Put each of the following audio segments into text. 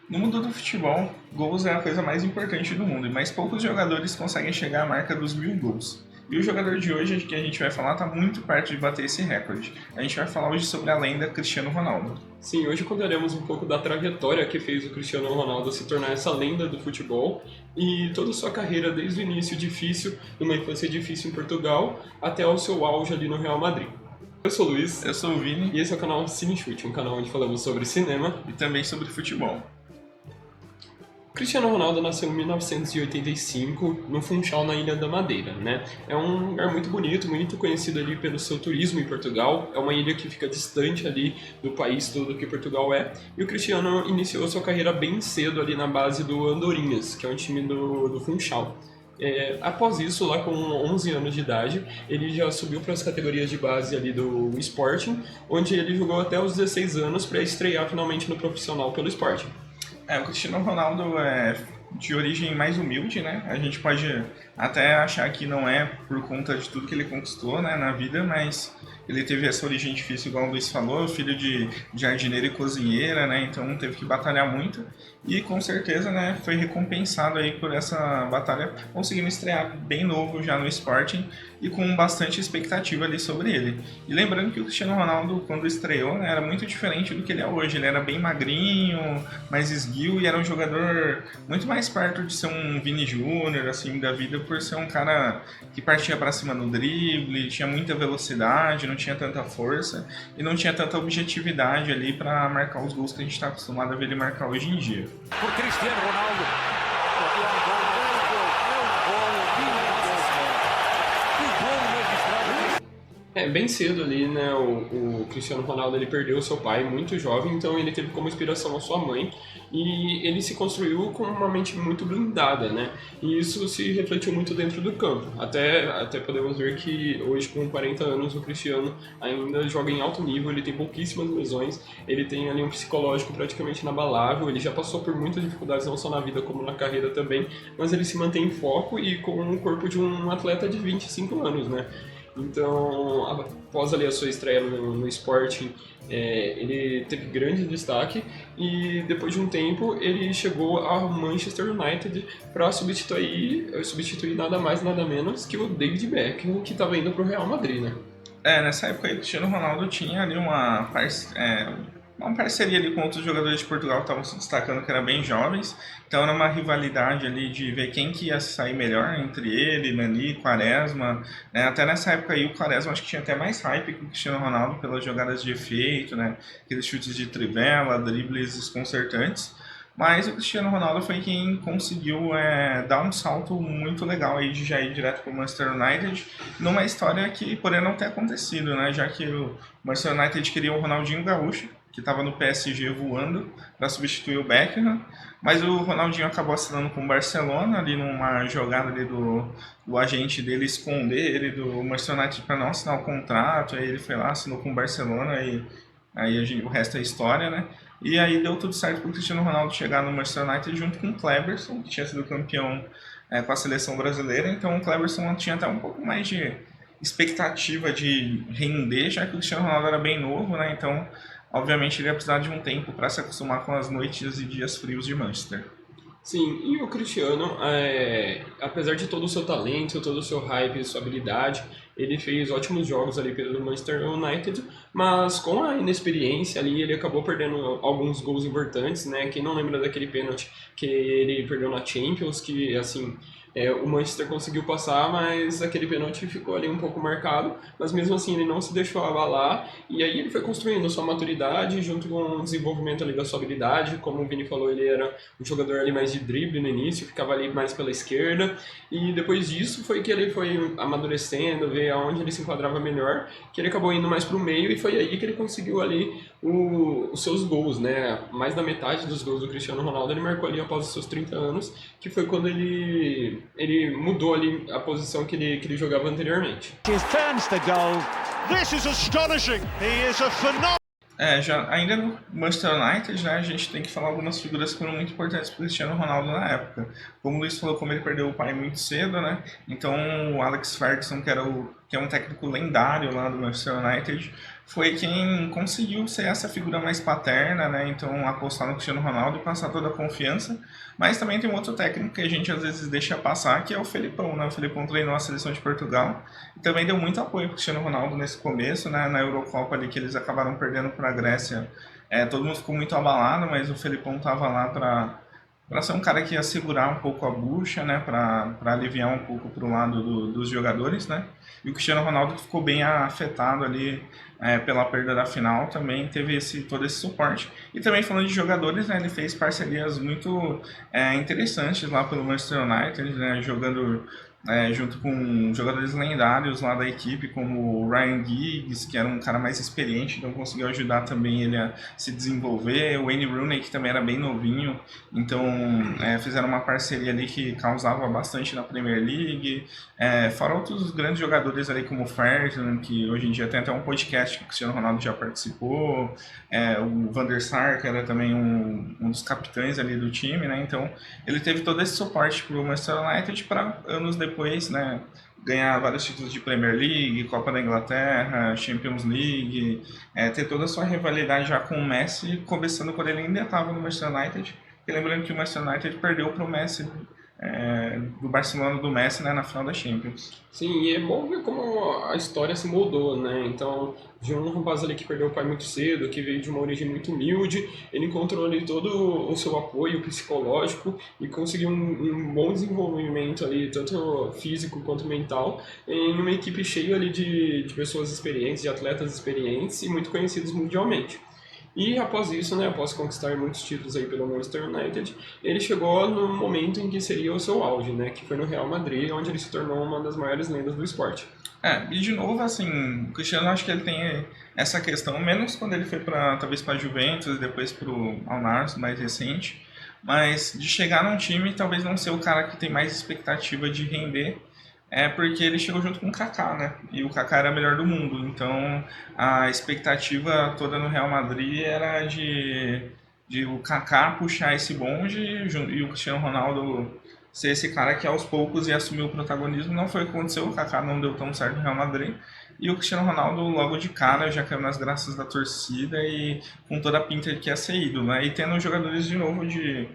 No mundo do futebol, gols é a coisa mais importante do mundo, mas poucos jogadores conseguem chegar à marca dos 1.000 gols. E o jogador de hoje que a gente vai falar está muito perto de bater esse recorde. A gente vai falar hoje sobre a lenda Cristiano Ronaldo. Sim, hoje contaremos um pouco da trajetória que fez o Cristiano Ronaldo se tornar essa lenda do futebol e toda a sua carreira desde o início difícil, numa infância difícil em Portugal, até o seu auge ali no Real Madrid. Eu sou o Luiz Eu sou o Vini e esse é o canal Cine Chute, um canal onde falamos sobre cinema. e também sobre futebol. Cristiano Ronaldo nasceu em 1985 no Funchal, na Ilha da Madeira, né? É um lugar muito bonito, muito conhecido ali pelo seu turismo em Portugal. É uma ilha que fica distante ali do país todo que Portugal é. E o Cristiano iniciou sua carreira bem cedo ali na base do Andorinhas, que é um time do Funchal. Após isso, lá com 11 anos de idade, ele já subiu para as categorias de base ali do Sporting, onde ele jogou até os 16 anos para estrear finalmente no profissional pelo Sporting. O Cristiano Ronaldo é de origem mais humilde, né? A gente pode até achar que não é por conta de tudo que ele conquistou, né, na vida, mas ele teve essa origem difícil, igual o Luiz falou, filho de jardineira e cozinheira, né? Então teve que batalhar muito e com certeza, né, foi recompensado aí por essa batalha, conseguindo estrear bem novo já no Sporting e com bastante expectativa ali sobre ele. E lembrando que o Cristiano Ronaldo, quando estreou, né, era muito diferente do que ele é hoje. Ele era bem magrinho, mais esguio e era um jogador muito mais perto de ser um Vini Júnior, assim, da vida, por ser um cara que partia para cima no drible, tinha muita velocidade, não tinha tanta força e não tinha tanta objetividade ali para marcar os gols que a gente está acostumado a ver ele marcar hoje em dia. Por Cristiano Ronaldo. Bem cedo ali, né, o Cristiano Ronaldo ele perdeu seu pai muito jovem, então ele teve como inspiração a sua mãe e ele se construiu com uma mente muito blindada, né, e isso se refletiu muito dentro do campo. Até podemos ver que hoje, com 40 anos, o Cristiano ainda joga em alto nível, ele tem pouquíssimas lesões, ele tem ali um psicológico praticamente inabalável, ele já passou por muitas dificuldades, não só na vida como na carreira também, mas ele se mantém em foco e com o corpo de um atleta de 25 anos, né. Então, após ali a sua estreia no Sporting, ele teve grande destaque e depois de um tempo ele chegou ao Manchester United para substituir nada mais nada menos que o David Beckham, que estava indo para o Real Madrid, né? Nessa época aí, o Cristiano Ronaldo tinha ali uma parceria ali com outros jogadores de Portugal que estavam se destacando, que eram bem jovens. Então era uma rivalidade ali de ver quem que ia sair melhor entre ele, Nani, Quaresma. Né? Até nessa época aí o Quaresma acho que tinha até mais hype que o Cristiano Ronaldo pelas jogadas de efeito, né? Aqueles chutes de trivela, dribles desconcertantes. Mas o Cristiano Ronaldo foi quem conseguiu dar um salto muito legal aí de já ir direto para o Manchester United, numa história que poderia não ter acontecido, né? Já que o Manchester United queria o Ronaldinho Gaúcho, que estava no PSG voando, para substituir o Beckham, mas o Ronaldinho acabou assinando com o Barcelona, ali numa jogada ali do agente dele esconder ele do Manchester United para não assinar o contrato, aí ele foi lá, assinou com o Barcelona e aí o resto é história, né? E aí deu tudo certo para o Cristiano Ronaldo chegar no Manchester United junto com o Kleberson, que tinha sido campeão com a seleção brasileira. Então o Kleberson tinha até um pouco mais de expectativa de render, já que o Cristiano Ronaldo era bem novo, né? Então, obviamente, ele ia precisar de um tempo para se acostumar com as noites e dias frios de Manchester. Sim, e o Cristiano, apesar de todo o seu talento, todo o seu hype, sua habilidade, ele fez ótimos jogos ali pelo Manchester United, mas com a inexperiência ali, ele acabou perdendo alguns gols importantes, né? Quem não lembra daquele pênalti que ele perdeu na Champions, que assim, o Manchester conseguiu passar, mas aquele pênalti ficou ali um pouco marcado, mas mesmo assim ele não se deixou abalar, e aí ele foi construindo sua maturidade junto com o desenvolvimento ali da sua habilidade, como o Vini falou, ele era um jogador ali mais de drible no início, ficava ali mais pela esquerda, e depois disso foi que ele foi amadurecendo, ver aonde ele se enquadrava melhor, que ele acabou indo mais para o meio, e foi aí que ele conseguiu ali os seus gols, né? Mais da metade dos gols do Cristiano Ronaldo ele marcou ali após os seus 30 anos, que foi quando ele mudou ali a posição que ele jogava anteriormente. Turns the goal. This is astonishing. He is a phenomenal. Ainda no Manchester United, né, a gente tem que falar algumas figuras que foram muito importantes para o Cristiano Ronaldo na época. Como o Luiz falou, como ele perdeu o pai muito cedo, né? Então o Alex Ferguson, que é um técnico lendário lá do Manchester United, foi quem conseguiu ser essa figura mais paterna, né? Então apostar no Cristiano Ronaldo e passar toda a confiança. Mas também tem um outro técnico que a gente às vezes deixa passar, que é o Felipão, né? O Felipão treinou a seleção de Portugal e também deu muito apoio para o Cristiano Ronaldo nesse começo, né? Na Eurocopa ali que eles acabaram perdendo para a Grécia. Todo mundo ficou muito abalado, mas o Felipão estava lá para ser um cara que ia segurar um pouco a bucha, né, para aliviar um pouco para o lado dos jogadores, né, e o Cristiano Ronaldo que ficou bem afetado ali pela perda da final, também teve todo esse suporte. E também falando de jogadores, né, ele fez parcerias muito interessantes lá pelo Manchester United, né, jogando junto com jogadores lendários lá da equipe, como o Ryan Giggs, que era um cara mais experiente, então conseguiu ajudar também ele a se desenvolver. O Wayne Rooney, que também era bem novinho, então fizeram uma parceria ali que causava bastante na Premier League. Fora outros grandes jogadores ali, como o Ferdinand, que hoje em dia tem até um podcast que o Cristiano Ronaldo já participou. O Van der Sar, que era também um dos capitães ali do time, né? Então ele teve todo esse suporte para o Manchester United para anos depois, né, ganhar vários títulos de Premier League, Copa da Inglaterra, Champions League, ter toda a sua rivalidade já com o Messi, começando quando ele ainda estava no Manchester United. E lembrando que o Manchester United perdeu para o Messi, do Barcelona do Messi, né, na final da Champions. Sim, e é bom ver como a história se moldou, né? Então, de um rapaz ali que perdeu o pai muito cedo, que veio de uma origem muito humilde, ele encontrou ali todo o seu apoio psicológico e conseguiu um bom desenvolvimento ali, tanto físico quanto mental, em uma equipe cheia ali de pessoas experientes, de atletas experientes e muito conhecidos mundialmente. E após isso, né, após conquistar muitos títulos aí pelo Manchester United, ele chegou no momento em que seria o seu auge, né, que foi no Real Madrid, onde ele se tornou uma das maiores lendas do esporte. E de novo, assim, o Cristiano, acho que ele tem essa questão, menos quando ele foi talvez para a Juventus, depois para o Al Nassr, mais recente, mas de chegar num time, talvez não ser o cara que tem mais expectativa de render, porque ele chegou junto com o Kaká, né? E o Kaká era o melhor do mundo. Então a expectativa toda no Real Madrid era de o Kaká puxar esse bonde e o Cristiano Ronaldo ser esse cara que aos poucos ia assumir o protagonismo. Não foi o que aconteceu, o Kaká não deu tão certo no Real Madrid. E o Cristiano Ronaldo logo de cara já caiu nas graças da torcida e com toda a pinta de que ia ser ídolo, né? E tendo jogadores de novo de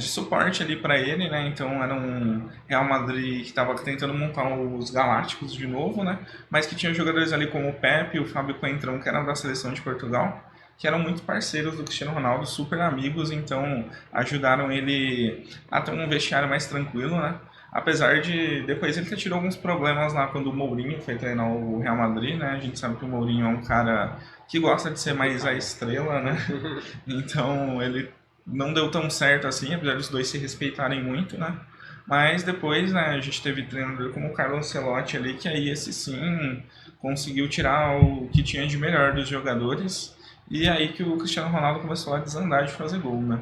suporte ali para ele, né? Então era um Real Madrid que estava tentando montar os Galácticos de novo, né? Mas que tinha jogadores ali como o Pepe e o Fábio Coentrão, que eram da seleção de Portugal, que eram muito parceiros do Cristiano Ronaldo, super amigos, então ajudaram ele a ter um vestiário mais tranquilo, né? Apesar de depois ele ter tido alguns problemas lá quando o Mourinho foi treinar o Real Madrid, né? A gente sabe que o Mourinho é um cara que gosta de ser mais a estrela, né? Então ele não deu tão certo assim, apesar dos dois se respeitarem muito, né? Mas depois, né, a gente teve treinador como o Carlo Ancelotti ali, que aí esse sim conseguiu tirar o que tinha de melhor dos jogadores. E aí que o Cristiano Ronaldo começou a desandar de fazer gol, né?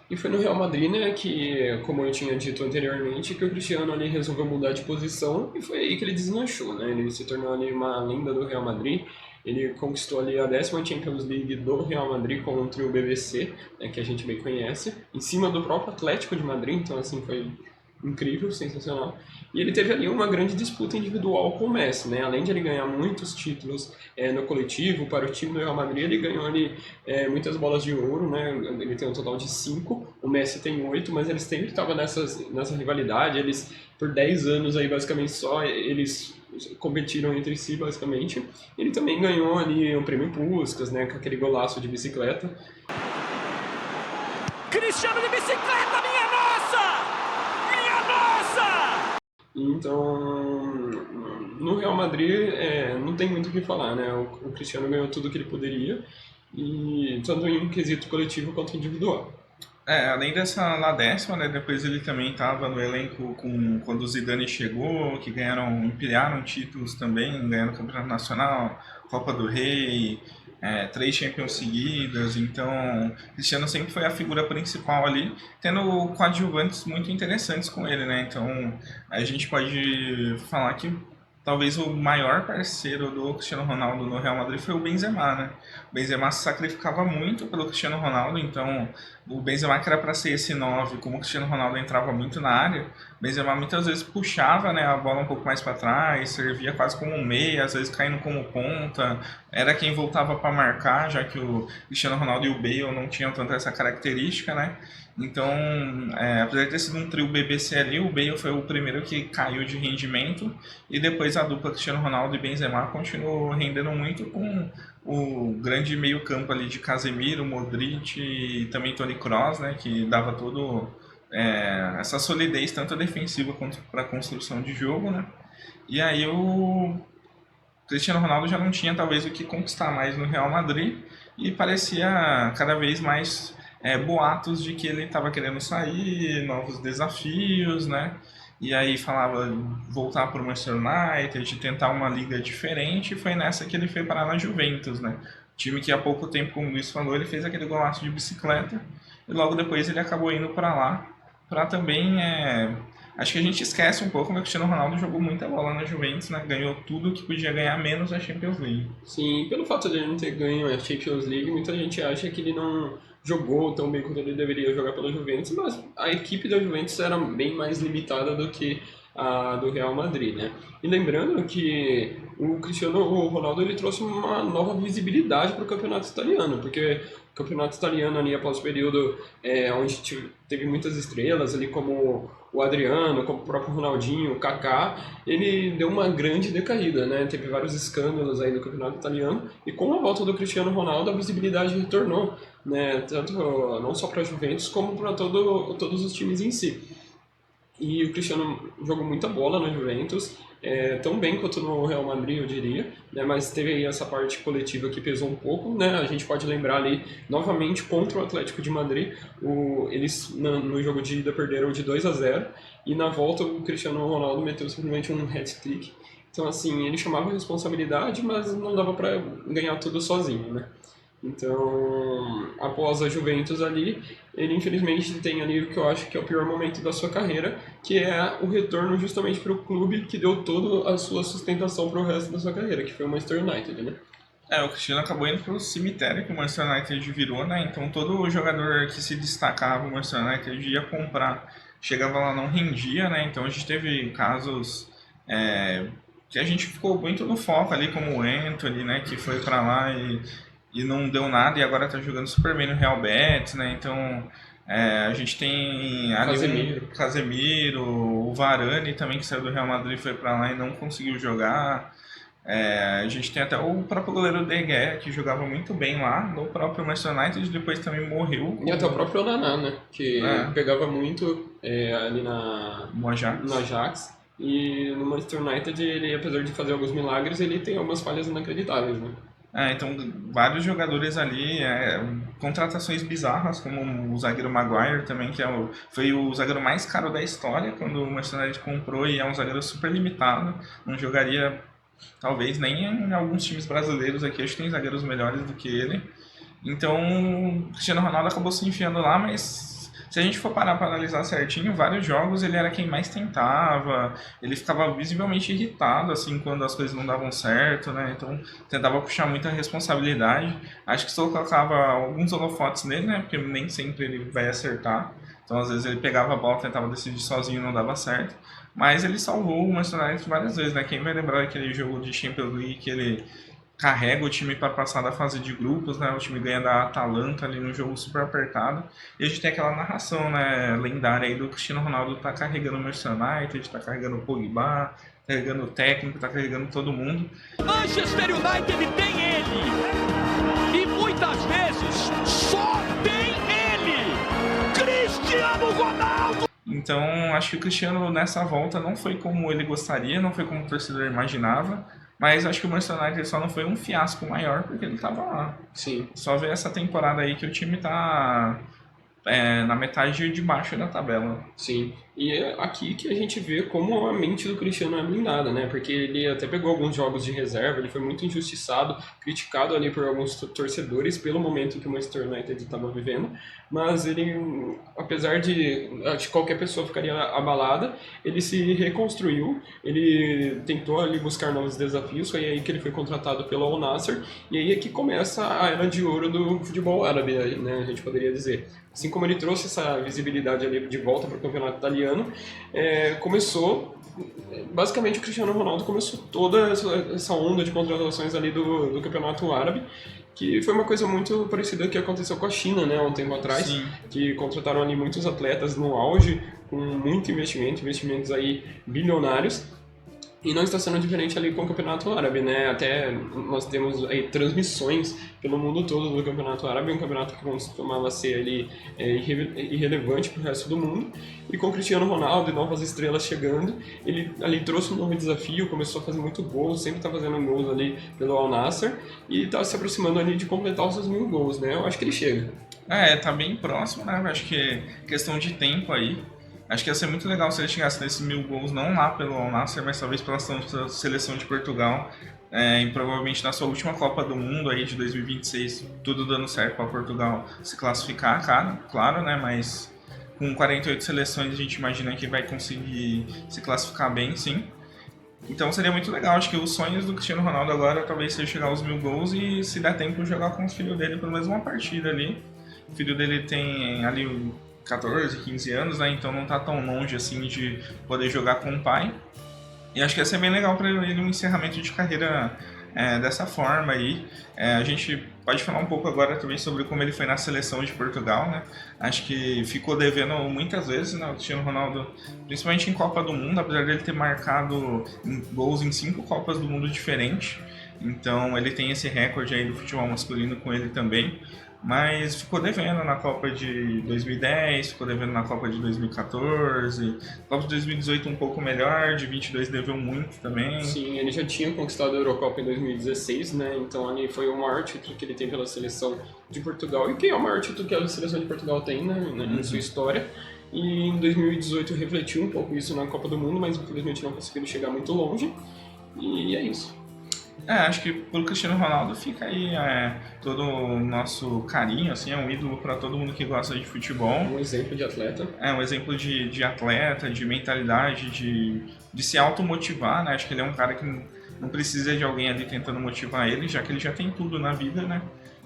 E foi no Real Madrid, né, que, como eu tinha dito anteriormente, que o Cristiano ali resolveu mudar de posição e foi aí que ele deslanchou, né? Ele se tornou ali uma lenda do Real Madrid. Ele conquistou ali a 10ª Champions League do Real Madrid contra o BBC, né, que a gente bem conhece, em cima do próprio Atlético de Madrid, então assim foi incrível, sensacional. E ele teve ali uma grande disputa individual com o Messi, né? Além de ele ganhar muitos títulos no coletivo, para o time do Real Madrid, ele ganhou ali muitas bolas de ouro, né? Ele tem um total de 5, o Messi tem 8, mas eles sempre estavam nessa rivalidade, eles por 10 anos aí basicamente só eles competiram entre si basicamente. Ele também ganhou ali o prêmio Puskás, né? Com aquele golaço de bicicleta. Cristiano de bicicleta, minha nossa! Minha nossa! Então, no Real Madrid não tem muito o que falar, né? O Cristiano ganhou tudo que ele poderia, e tanto em quesito coletivo quanto individual. Além dessa lá 10ª, né, depois ele também estava no elenco quando o Zidane chegou, que empilharam títulos também, ganharam o Campeonato Nacional, Copa do Rei, 3 Champions seguidas. Então Cristiano sempre foi a figura principal ali, tendo coadjuvantes muito interessantes com ele, né? Então a gente pode falar que talvez o maior parceiro do Cristiano Ronaldo no Real Madrid foi o Benzema, né? O Benzema se sacrificava muito pelo Cristiano Ronaldo, então o Benzema, que era para ser esse 9, como o Cristiano Ronaldo entrava muito na área, o Benzema muitas vezes puxava, né, a bola um pouco mais para trás, servia quase como um meia, às vezes caindo como ponta, era quem voltava para marcar, já que o Cristiano Ronaldo e o Bale não tinham tanto essa característica, né? Então, apesar de ter sido um trio BBC ali, o Bale foi o primeiro que caiu de rendimento e depois a dupla Cristiano Ronaldo e Benzema continuou rendendo muito com o grande meio-campo ali de Casemiro, Modric e também Toni Kroos, né, que dava todo essa solidez tanto defensiva quanto para a construção de jogo, né? E aí o Cristiano Ronaldo já não tinha talvez o que conquistar mais no Real Madrid e parecia cada vez mais boatos de que ele estava querendo sair, novos desafios, né? E aí falava voltar para o Manchester United, tentar uma liga diferente, e foi nessa que ele foi parar na Juventus, né? Time que há pouco tempo, como o Luiz falou, ele fez aquele golaço de bicicleta e logo depois ele acabou indo para lá, para também... Acho que a gente esquece um pouco, mas o Cristiano Ronaldo jogou muita bola na Juventus, né? Ganhou tudo que podia ganhar, menos a Champions League. Sim, pelo fato de ele não ter ganho a Champions League, muita gente acha que ele não jogou tão bem quanto ele deveria jogar pela Juventus, mas a equipe da Juventus era bem mais limitada do que a do Real Madrid, né? E lembrando que o Cristiano Ronaldo ele trouxe uma nova visibilidade para o campeonato italiano, porque o campeonato italiano ali após o período onde teve muitas estrelas ali como o Adriano, como o próprio Ronaldinho, o Kaká, ele deu uma grande decaída, né? Teve vários escândalos aí no campeonato italiano e com a volta do Cristiano Ronaldo a visibilidade retornou, né? Tanto não só para a Juventus como para todos os times em si. E o Cristiano jogou muita bola na Juventus, tão bem quanto no Real Madrid, eu diria, né? Mas teve aí essa parte coletiva que pesou um pouco, né? A gente pode lembrar ali, novamente, contra o Atlético de Madrid, eles no jogo de ida perderam de 2-0, e na volta o Cristiano Ronaldo meteu simplesmente um hat-trick. Então, assim, ele chamava a responsabilidade, mas não dava para ganhar tudo sozinho, né? Então, após a Juventus ali, ele infelizmente tem ali o que eu acho que é o pior momento da sua carreira, que é o retorno justamente para o clube que deu toda a sua sustentação para o resto da sua carreira, que foi o Manchester United, né? O Cristiano acabou indo para o cemitério que o Manchester United virou, né? Então todo jogador que se destacava no Manchester United ia comprar, chegava lá não rendia, né? Então a gente teve casos que a gente ficou muito no foco ali, como o Antony, né? Que foi para lá e não deu nada e agora está jogando super bem no Real Betis, né? Então a gente tem ali Casemiro, o Varane também que saiu do Real Madrid, foi para lá e não conseguiu jogar. A gente tem até o próprio goleiro De Gea, que jogava muito bem lá no próprio Manchester United, depois também morreu. E até o próprio Onana, né? Que pegava muito ali no Ajax. E no Manchester United, ele, apesar de fazer alguns milagres, ele tem algumas falhas inacreditáveis, né? Então, vários jogadores ali, contratações bizarras, como o zagueiro Maguire também, que foi o zagueiro mais caro da história quando o Manchester United comprou, e é um zagueiro super limitado, não jogaria talvez nem em alguns times brasileiros aqui, acho que tem zagueiros melhores do que ele. Então, o Cristiano Ronaldo acabou se enfiando lá, mas se a gente for parar para analisar certinho, vários jogos ele era quem mais tentava, ele ficava visivelmente irritado assim quando as coisas não davam certo, né? Então tentava puxar muita responsabilidade. Acho que só colocava alguns holofotes nele, né? Porque nem sempre ele vai acertar. Então às vezes ele pegava a bola, tentava decidir sozinho e não dava certo. Mas ele salvou o Manchester United várias vezes, né? Quem vai lembrar daquele jogo de Champions League que ele carrega o time para passar da fase de grupos, né? O time ganha da Atalanta ali num jogo super apertado. E a gente tem aquela narração, né, lendária aí do Cristiano Ronaldo tá carregando o Manchester United, tá carregando o Pogba, tá carregando o técnico, tá carregando todo mundo. Manchester United tem ele! E muitas vezes só tem ele! Cristiano Ronaldo! Então, acho que o Cristiano nessa volta não foi como ele gostaria, não foi como o torcedor imaginava. Mas acho que o Manchester United só não foi um fiasco maior porque ele estava lá. Sim. Só ver essa temporada aí que o time tá na metade de baixo da tabela. Sim, e é aqui que a gente vê como a mente do Cristiano é blindada, né? Porque ele até pegou alguns jogos de reserva, ele foi muito injustiçado, criticado ali por alguns torcedores pelo momento que o Manchester United estava vivendo, mas ele, apesar de acho que qualquer pessoa ficaria abalada, ele se reconstruiu, ele tentou ali buscar novos desafios, foi aí que ele foi contratado pelo Al Nassr, e aí é que começa a era de ouro do futebol árabe, né? A gente poderia dizer. Assim como ele trouxe essa visibilidade ali de volta para o campeonato italiano, basicamente o Cristiano Ronaldo começou toda essa onda de contratações ali do campeonato árabe, que foi uma coisa muito parecida que aconteceu com a China, né, há um tempo atrás, Sim. que contrataram ali muitos atletas no auge, com muito investimentos aí bilionários. E não está sendo diferente ali com o Campeonato Árabe, né? Até nós temos aí transmissões pelo mundo todo do Campeonato Árabe, um campeonato que costumava ser ali irrelevante para o resto do mundo. E com o Cristiano Ronaldo e novas estrelas chegando, ele ali trouxe um novo desafio, começou a fazer muito gols, sempre está fazendo gols ali pelo Al Nassr e está se aproximando ali de completar os seus 1000 gols, né? Eu acho que ele chega. Tá bem próximo, né? Acho que é questão de tempo aí. Acho que ia ser muito legal se ele chegasse nesses 1000 gols, não lá pelo Al Nassr, mas talvez pela seleção de Portugal. E provavelmente na sua última Copa do Mundo aí de 2026, tudo dando certo para Portugal se classificar, claro, né? Mas com 48 seleções a gente imagina que vai conseguir se classificar bem, sim. Então seria muito legal. Acho que os sonhos do Cristiano Ronaldo agora talvez seja chegar aos 1000 gols e, se der tempo, jogar com os filhos dele pelo menos uma partida ali. O filho dele tem ali 14, 15 anos, né? Então não tá tão longe assim de poder jogar com o pai. E acho que ia ser bem legal para ele um encerramento de carreira dessa forma aí. A gente pode falar um pouco agora também sobre como ele foi na seleção de Portugal, né? Acho que ficou devendo muitas vezes, né? O Cristiano Ronaldo, principalmente em Copa do Mundo, apesar dele ter marcado gols em 5 Copas do Mundo diferentes. Então ele tem esse recorde aí do futebol masculino com ele também. Mas ficou devendo na Copa de 2010, ficou devendo na Copa de 2014, Copa de 2018 um pouco melhor, de 22 deveu muito também. Sim, ele já tinha conquistado a Eurocopa em 2016, né? Então ali foi o maior título que ele tem pela seleção de Portugal, e que é o maior título que a seleção de Portugal tem, né, em sua história. E em 2018 refletiu um pouco isso na Copa do Mundo, mas infelizmente não conseguiu chegar muito longe. E é isso. Acho que pro Cristiano Ronaldo fica aí todo o nosso carinho, assim, é um ídolo para todo mundo que gosta de futebol. Um exemplo de atleta. Um exemplo de atleta, de mentalidade, de se automotivar, né? Acho que ele é um cara que não precisa de alguém ali tentando motivar ele, já que ele já tem tudo na vida, né?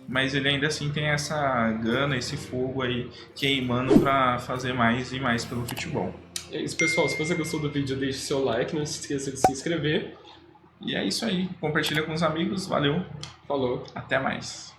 Mas ele ainda assim tem essa gana, esse fogo aí queimando para fazer mais e mais pelo futebol. É isso, pessoal. Se você gostou do vídeo, deixe seu like, não se esqueça de se inscrever. E é isso aí. Compartilha com os amigos. Valeu. Falou. Até mais.